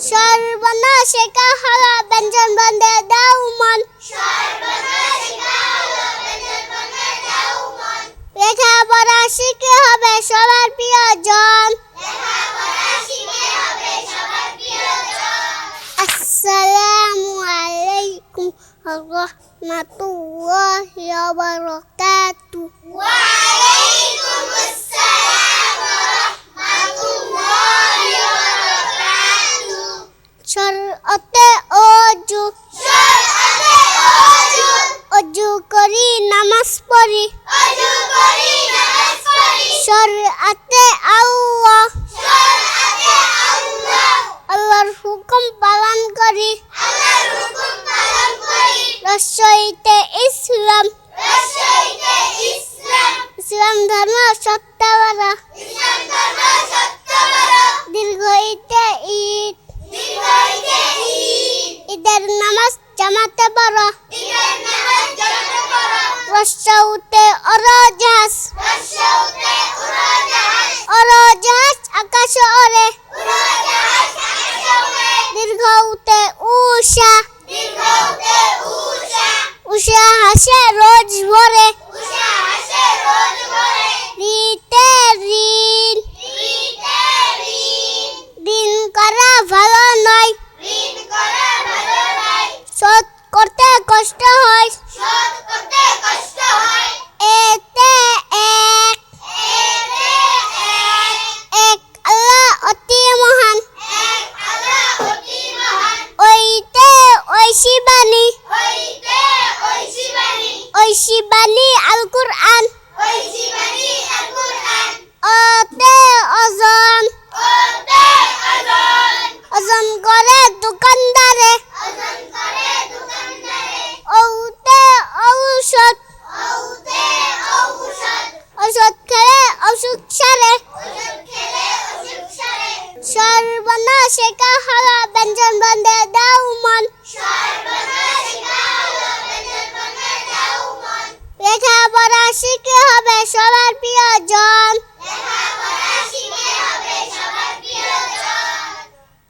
সর্বনাশিকা হলো ব্যঞ্জন বন্ধে দাও মন। লেখাপড়া শিখে হবে সবার প্রিয়জন। আসসালামু আলাইকুম ওয়া রাহমাতুল্লাহি ওয়া বারাকাতুহু। শরতে অজু অজু করি নামাজ পড়ি। শরতে আল্লাহ আল্লাহর হুকুম পালন করি। রসইতে ইসলাম ইসলাম ধর্ম সত্যবর। দীর্ঘইতে ঈদ ঈদের নামাজ জামাতে পড়ো। রসউতে উড়োজাহাজ উড়োজাহাজ আকাশে ওড়ে। দীর্ঘউতে উষা উষা হাসে রোজ ভোরে। রিতে ঋণ ঋণ করা ভালো নয়, শোধ করতে কষ্ট হয়। এতে এক আল্লাহ অতি মহান। ওইতে ঐশী বাণী ঐশী বাণী আল কুরআন। ওতে ওজন ওজন করে দোকানদারে। ওতে ঔষধ ঔষধ খেলে অসুখ সারে। সর্বনাশিকা হলো ব্যঞ্জন বন্ধে দাও মন। লেখাপড়া শিখে হবে সবার প্রিয়জন।